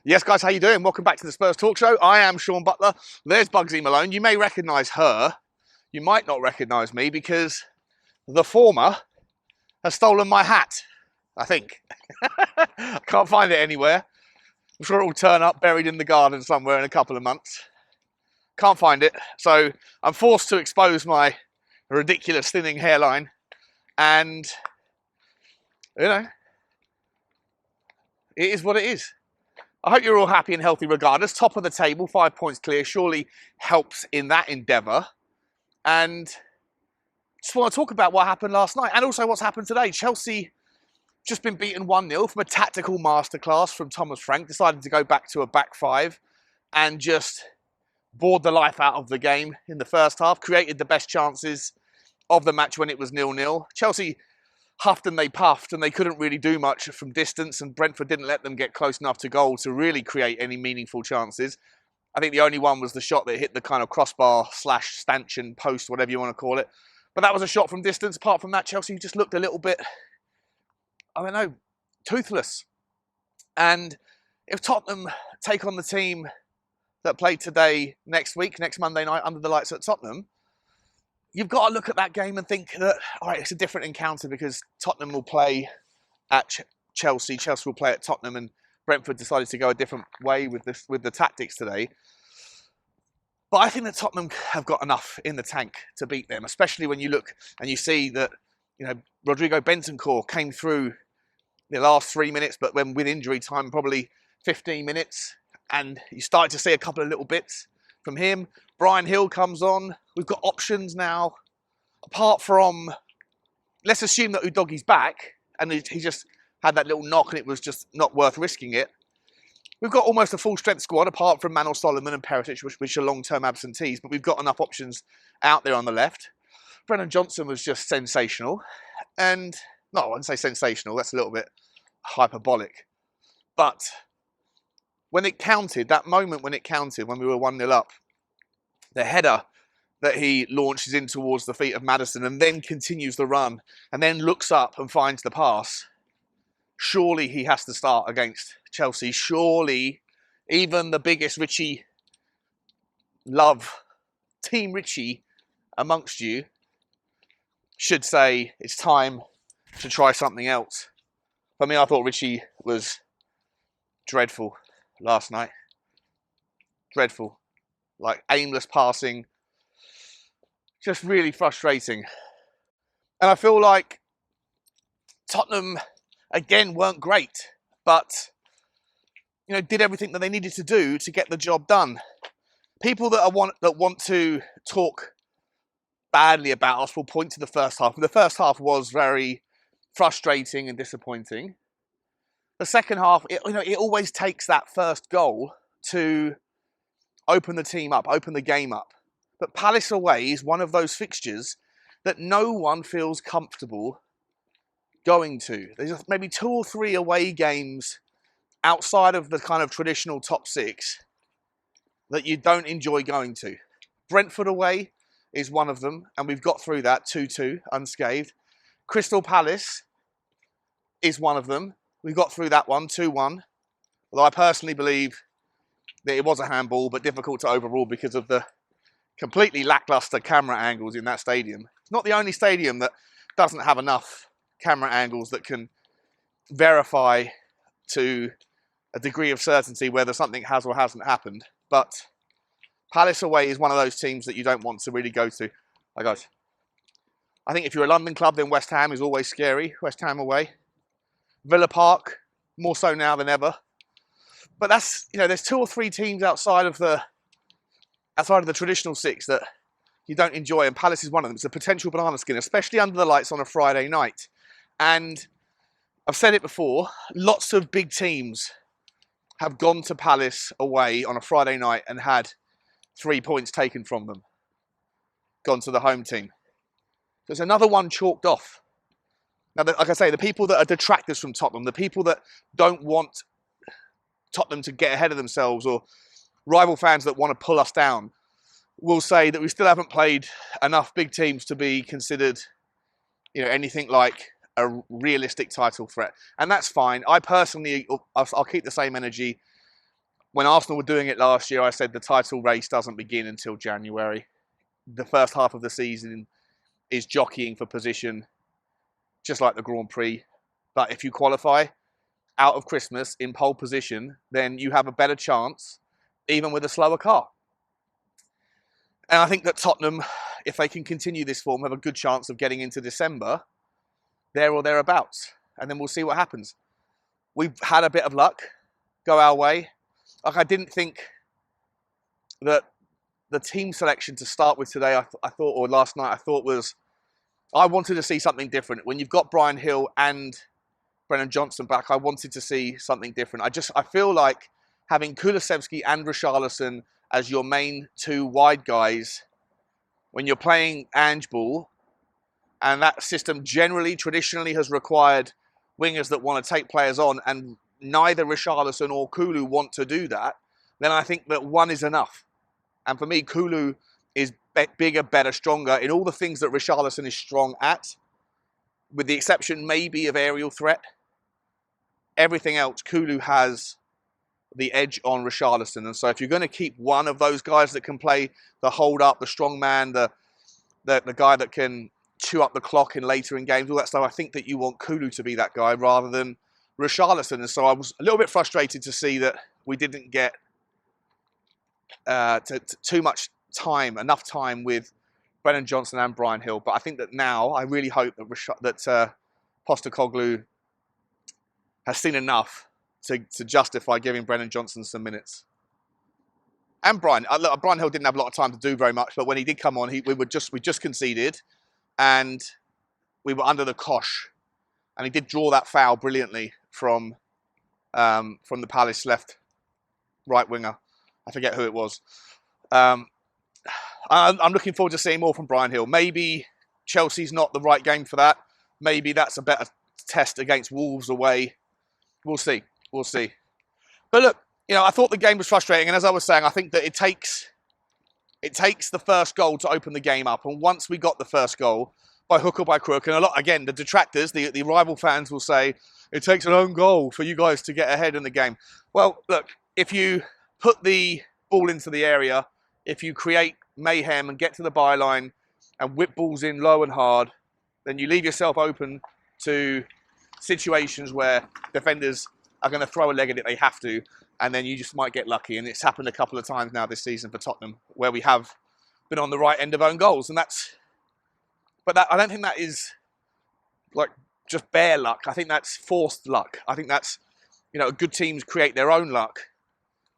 Yes, guys, how you doing? Welcome back to the Spurs Talk Show. I am Sean Butler. There's Bugsy Malone. You may recognise her. You might not recognise me because the former has stolen my hat, I think. I can't find it anywhere. I'm sure it will turn up buried in the garden somewhere in a couple of months. Can't find it. So I'm forced to expose my ridiculous thinning hairline. And, you know, it is what it is. I hope you're all happy and healthy regardless. Top of the table, 5 points clear, surely helps in that endeavour. And just want to talk about what happened last night and also what's happened today. Chelsea just been beaten 1-0 from a tactical masterclass from Thomas Frank. Decided to go back to a back five and just bored the life out of the game in the first half. Created the best chances of the match when it was 0-0. Chelsea huffed and they puffed and they couldn't really do much from distance, and Brentford didn't let them get close enough to goal to really create any meaningful chances. I think the only one was the shot that hit the kind of crossbar / stanchion post, whatever you want to call it. But that was a shot from distance. Apart from that, Chelsea just looked a little bit, I don't know, toothless. And if Tottenham take on the team that played today next Monday night under the lights at Tottenham, you've got to look at that game and think that, all right, it's a different encounter because Tottenham will play at Chelsea, Chelsea will play at Tottenham, and Brentford decided to go a different way with the tactics today. But I think that Tottenham have got enough in the tank to beat them, especially when you look and you see that, you know, Rodrigo Bentancur came through the last 3 minutes, but when with injury time, probably 15 minutes, and you start to see a couple of little bits from him. Brian Hill comes on. We've got options now. Apart from, let's assume that Udogie's back and he just had that little knock and it was just not worth risking it. We've got almost a full-strength squad apart from Manuel Solomon and Perisic, which are long-term absentees, but we've got enough options out there on the left. Brennan Johnson was just sensational. And, no, I wouldn't say sensational. That's a little bit hyperbolic. But when it counted, that moment when it counted, when we were 1-0 up, the header that he launches in towards the feet of Maddison and then continues the run and then looks up and finds the pass. Surely he has to start against Chelsea. Surely even the biggest Richie love, Team Richie amongst you, should say it's time to try something else. For me, I thought Richie was dreadful last night. Dreadful. Like aimless passing. Just really frustrating. And I feel like Tottenham, again, weren't great, but, you know, did everything that they needed to do to get the job done. People that want to talk badly about us will point to the first half. The first half was very frustrating and disappointing. The second half, it always takes that first goal to open the team up, open the game up. But Palace away is one of those fixtures that no one feels comfortable going to. There's maybe 2 or 3 away games outside of the kind of traditional top 6 that you don't enjoy going to. Brentford away is one of them, and we've got through that 2-2 unscathed. Crystal Palace is one of them. We got through that one 2-1. Although I personally believe that it was a handball, but difficult to overrule because of the completely lackluster camera angles in that stadium. It's not the only stadium that doesn't have enough camera angles that can verify to a degree of certainty whether something has or hasn't happened. But Palace away is one of those teams that you don't want to really go to. Hi guys. I think if you're a London club, then West Ham is always scary. West Ham away. Villa Park, more so now than ever. But that's, you know, there's 2 or 3 teams outside of the traditional 6 that you don't enjoy, and Palace is one of them. It's a potential banana skin, especially under the lights on a Friday night. And I've said it before, lots of big teams have gone to Palace away on a Friday night and had 3 points taken from them. Gone to the home team. There's another one chalked off. Now, like I say, the people that are detractors from Tottenham, the people that don't want Tottenham to get ahead of themselves, or rival fans that want to pull us down, will say that we still haven't played enough big teams to be considered, you know, anything like a realistic title threat. And that's fine. I personally, I'll keep the same energy When Arsenal were doing it last year, I said the title race doesn't begin until January. The first half of the season is jockeying for position, just like the Grand Prix. But if you qualify out of Christmas in pole position, then you have a better chance, even with a slower car. And I think that Tottenham, if they can continue this form, have a good chance of getting into December, there or thereabouts. And then we'll see what happens. We've had a bit of luck go our way. Like, I didn't think that the team selection to start with today, I thought, or last night, I wanted to see something different. When you've got Brian Hill and Brennan Johnson back, I wanted to see something different. I feel like having Kulusevski and Richarlison as your main two wide guys, when you're playing Ange ball, and that system traditionally has required wingers that want to take players on, and neither Richarlison or Kulu want to do that, then I think that one is enough. And for me, Kulu is bigger, better, stronger in all the things that Richarlison is strong at, with the exception maybe of aerial threat. Everything else, Kulu has the edge on Richarlison. And so if you're going to keep one of those guys that can play the hold up, the strong man, the guy that can chew up the clock in later in games, all that stuff, I think that you want Kulu to be that guy rather than Richarlison. And so I was a little bit frustrated to see that we didn't get too much time, enough time with Brennan Johnson and Brian Hill. But I think that now, I really hope that Postecoglou has seen enough to justify giving Brennan Johnson some minutes. And Brian Hill didn't have a lot of time to do very much, but when he did come on, we just conceded, and we were under the cosh, and he did draw that foul brilliantly from the Palace right winger. I forget who it was. I'm looking forward to seeing more from Brian Hill. Maybe Chelsea's not the right game for that. Maybe that's a better test against Wolves away. We'll see. We'll see. But look, I thought the game was frustrating. And as I was saying, I think that it takes the first goal to open the game up. And once we got the first goal, by hook or by crook, and again, the detractors, the rival fans will say, it takes an own goal for you guys to get ahead in the game. Well, look, if you put the ball into the area, if you create mayhem and get to the byline and whip balls in low and hard, then you leave yourself open to situations where defenders are going to throw a leg at it, they have to, and then you just might get lucky. And it's happened a couple of times now this season for Tottenham, where we have been on the right end of own goals. And I don't think that is like just bare luck. I think that's forced luck. I think that's, good teams create their own luck.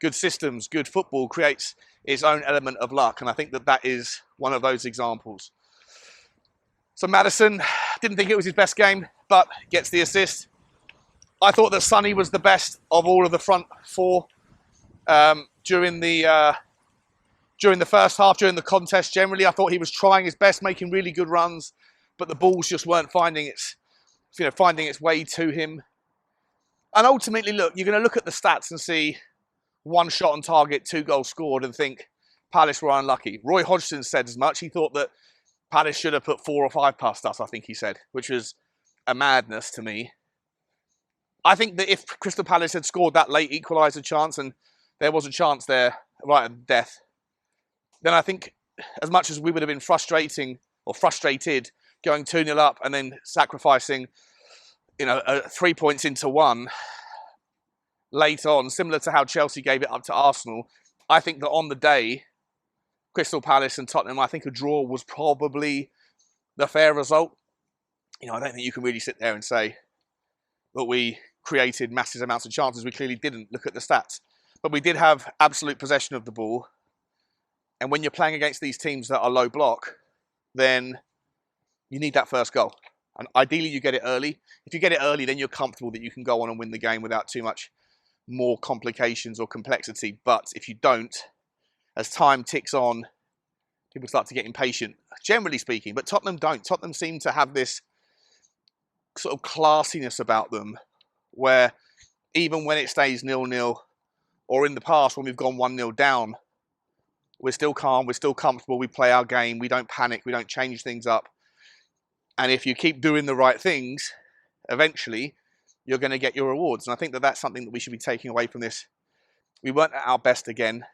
Good systems, good football creates its own element of luck. And I think that is one of those examples. So Maddison, didn't think it was his best game, but gets the assist. I thought that Sonny was the best of all of the front four during the first half, during the contest. Generally, I thought he was trying his best, making really good runs, but the balls just weren't finding its way to him. And ultimately, look, you're going to look at the stats and see 1 shot on target, 2 goals scored, and think Palace were unlucky. Roy Hodgson said as much. He thought that Palace should have put 4 or 5 past us, I think he said, which was a madness to me. I think that if Crystal Palace had scored that late equaliser chance, and there was a chance there right at death, then I think as much as we would have been frustrated going 2-0 up and then sacrificing, 3 points into 1 late on, similar to how Chelsea gave it up to Arsenal, I think that on the day, Crystal Palace and Tottenham, I think a draw was probably the fair result. I don't think you can really sit there and say that we created massive amounts of chances. We clearly didn't. Look at the stats. But we did have absolute possession of the ball. And when you're playing against these teams that are low block, then you need that first goal. And ideally, you get it early. If you get it early, then you're comfortable that you can go on and win the game without too much more complications or complexity. But if you don't, as time ticks on, people start to get impatient, generally speaking. But Tottenham don't. Tottenham seem to have this sort of classiness about them, where even when it stays 0-0, or in the past when we've gone 1-0 down, we're still calm, we're still comfortable, we play our game, we don't panic, we don't change things up. And if you keep doing the right things, eventually you're going to get your rewards. And I think that that's something that we should be taking away from this We weren't at our best again.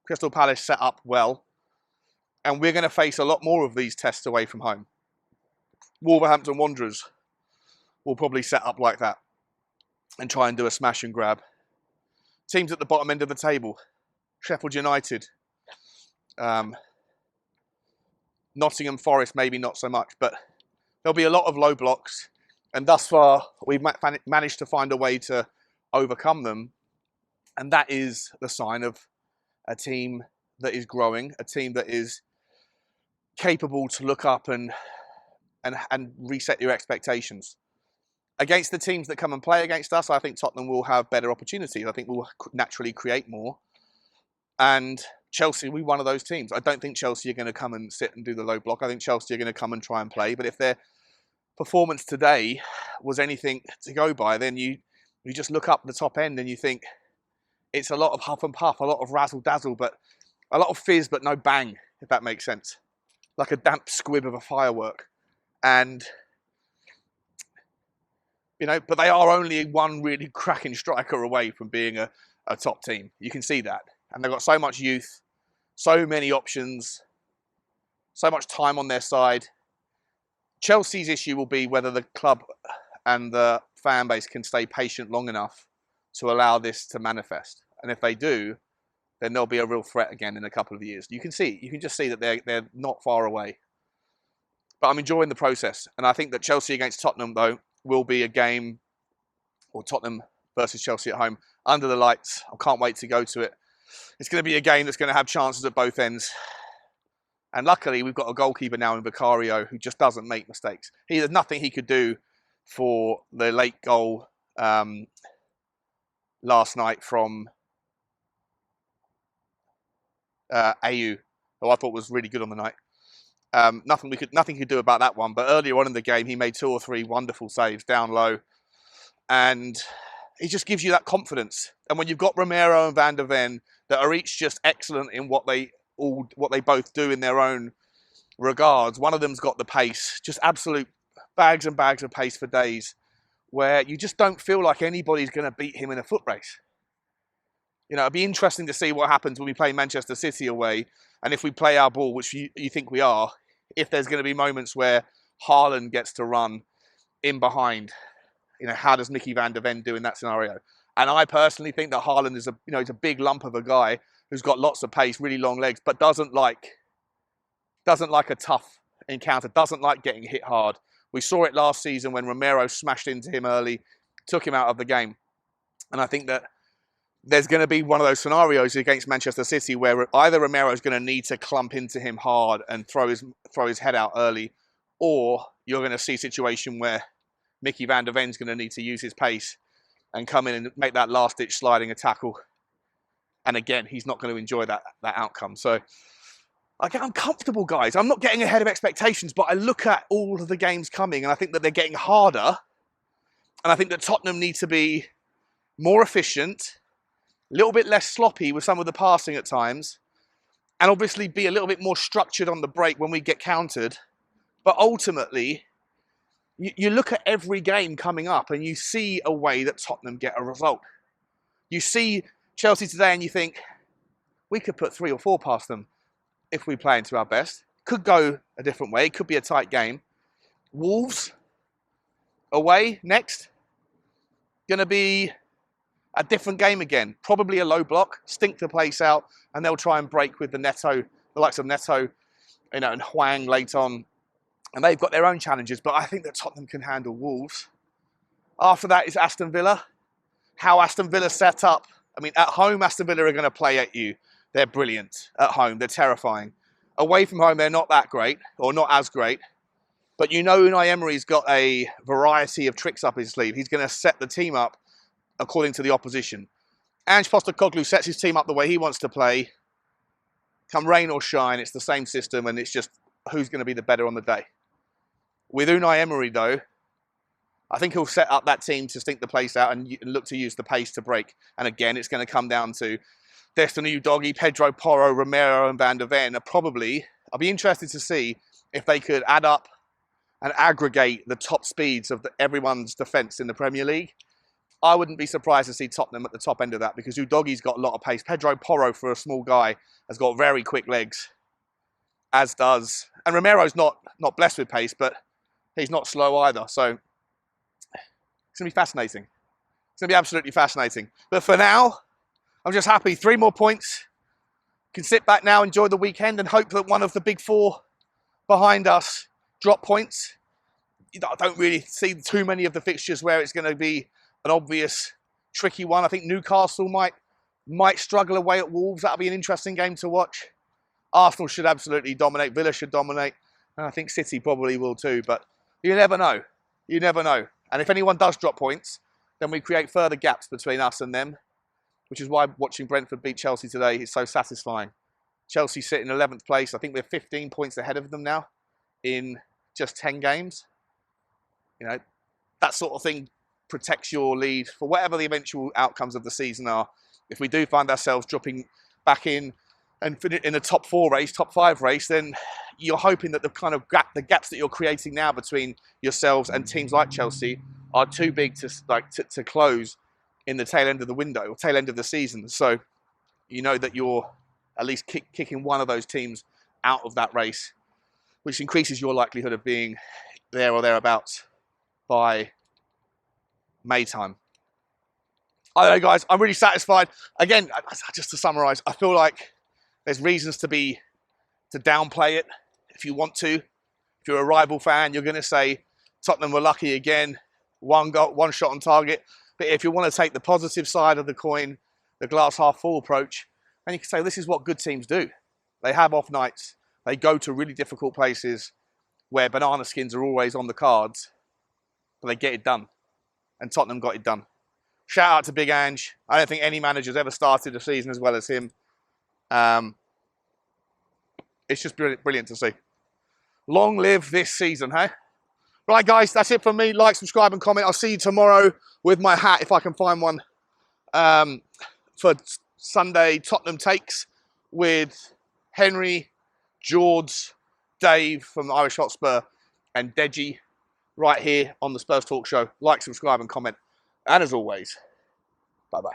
Crystal Palace set up well. And we're going to face a lot more of these tests away from home. Wolverhampton Wanderers will probably set up like that and try and do a smash and grab. Teams at the bottom end of the table. Sheffield United. Nottingham Forest, maybe not so much, but there'll be a lot of low blocks. And thus far, we've managed to find a way to overcome them. And that is the sign of a team that is growing, a team that is capable to look up and reset your expectations. Against the teams that come and play against us, I think Tottenham will have better opportunities. I think we'll naturally create more. And Chelsea will be one of those teams. I don't think Chelsea are going to come and sit and do the low block. I think Chelsea are going to come and try and play. But if their performance today was anything to go by, then you just look up the top end and you think it's a lot of huff and puff, a lot of razzle dazzle, but a lot of fizz, but no bang, if that makes sense. Like a damp squib of a firework. And, but they are only one really cracking striker away from being a top team. You can see that. And they've got so much youth, so many options, so much time on their side. Chelsea's issue will be whether the club and the fan base can stay patient long enough to allow this to manifest. And if they do, then there'll be a real threat again in a couple of years. You can just see that they're not far away. But I'm enjoying the process. And I think that Chelsea against Tottenham, though, will be a game, or Tottenham versus Chelsea at home, under the lights. I can't wait to go to it. It's going to be a game that's going to have chances at both ends. And luckily, we've got a goalkeeper now in Vicario who just doesn't make mistakes. There's nothing he could do for the late goal last night from Ayew, who I thought was really good on the night. Nothing he could do about that one. But earlier on in the game, he made 2 or 3 wonderful saves down low. And he just gives you that confidence. And when you've got Romero and Van der Ven that are each just excellent in what they both do in their own regards, one of them's got the pace, just absolute bags and bags of pace for days, where you just don't feel like anybody's going to beat him in a foot race. It'd be interesting to see what happens when we play Manchester City away, and if we play our ball, which you think we are, if there's going to be moments where Haaland gets to run in behind. How does Mickey Van der Ven do in that scenario? And I personally think that Haaland is he's a big lump of a guy who's got lots of pace, really long legs, but doesn't like a tough encounter, doesn't like getting hit hard. We saw it last season when Romero smashed into him early, took him out of the game. And I think that there's going to be one of those scenarios against Manchester City where either Romero is going to need to clump into him hard and throw his head out early, or you're going to see a situation where Mickey Van der Ven's going to need to use his pace and come in and make that last-ditch sliding a tackle. And again, he's not going to enjoy that outcome. So I'm comfortable, guys. I'm not getting ahead of expectations, but I look at all of the games coming and I think that they're getting harder. And I think that Tottenham need to be more efficient, a little bit less sloppy with some of the passing at times, and obviously be a little bit more structured on the break when we get countered. But ultimately, you look at every game coming up and you see a way that Tottenham get a result. You see Chelsea today and you think, we could put 3 or 4 past them if we play into our best. Could go a different way. It could be a tight game. Wolves, away next. Going to be a different game again. Probably a low block, stink the place out, and they'll try and break with the likes of Neto, and Hwang late on. And they've got their own challenges, but I think that Tottenham can handle Wolves. After that is Aston Villa. How Aston Villa set up. At home, Aston Villa are going to play at you. They're brilliant. At home, they're terrifying. Away from home, they're not that great, or not as great. But Unai Emery's got a variety of tricks up his sleeve. He's going to set the team up according to the opposition. Ange Postecoglou sets his team up the way he wants to play. Come rain or shine, it's the same system, and it's just who's going to be the better on the day. With Unai Emery, though, I think he'll set up that team to stink the place out and look to use the pace to break. And again, it's going to come down to Destiny Udogie, Pedro Porro, Romero and Van der Ven. I'll be interested to see if they could add up and aggregate the top speeds of everyone's defence in the Premier League I wouldn't be surprised to see Tottenham at the top end of that because Udogie's got a lot of pace. Pedro Porro, for a small guy, has got very quick legs, as does... And Romero's not blessed with pace, but he's not slow either. So it's going to be fascinating. It's going to be absolutely fascinating. But for now, I'm just happy. 3 more points. Can sit back now, enjoy the weekend, and hope that one of the big 4 behind us drop points. I don't really see too many of the fixtures where it's going to be an obvious tricky one. I think Newcastle might struggle away at Wolves. That'll be an interesting game to watch. Arsenal should absolutely dominate. Villa should dominate. And I think City probably will too. But you never know. You never know. And if anyone does drop points, then we create further gaps between us and them, which is why watching Brentford beat Chelsea today is so satisfying. Chelsea sit in 11th place. I think we're 15 points ahead of them now in just 10 games. You know, that sort of thing protects your lead for whatever the eventual outcomes of the season are. If we do find ourselves dropping back in and in a top 4 race, top 5 race, then you're hoping that the kind of the gaps that you're creating now between yourselves and teams like Chelsea are too big to close in the tail end of the window or tail end of the season. So you know that you're at least kicking one of those teams out of that race, which increases your likelihood of being there or thereabouts by May time. I don't know, guys. I'm really satisfied. Again, just to summarise, I feel like there's reasons to downplay it if you want to. If you're a rival fan, you're going to say Tottenham were lucky again, one shot on target. But if you want to take the positive side of the coin, the glass half full approach, then you can say this is what good teams do. They have off nights. They go to really difficult places where banana skins are always on the cards, but they get it done. And Tottenham got it done. Shout out to Big Ange. I don't think any manager's ever started a season as well as him. It's just brilliant to see. Long live this season, hey? Right, guys, that's it from me. Like, subscribe, and comment. I'll see you tomorrow with my hat, if I can find one, for Sunday Tottenham Takes with Henry, George, Dave from the Irish Hotspur, and Deji, right here on the Spurs Talk Show. Like, subscribe, and comment. And as always, bye-bye.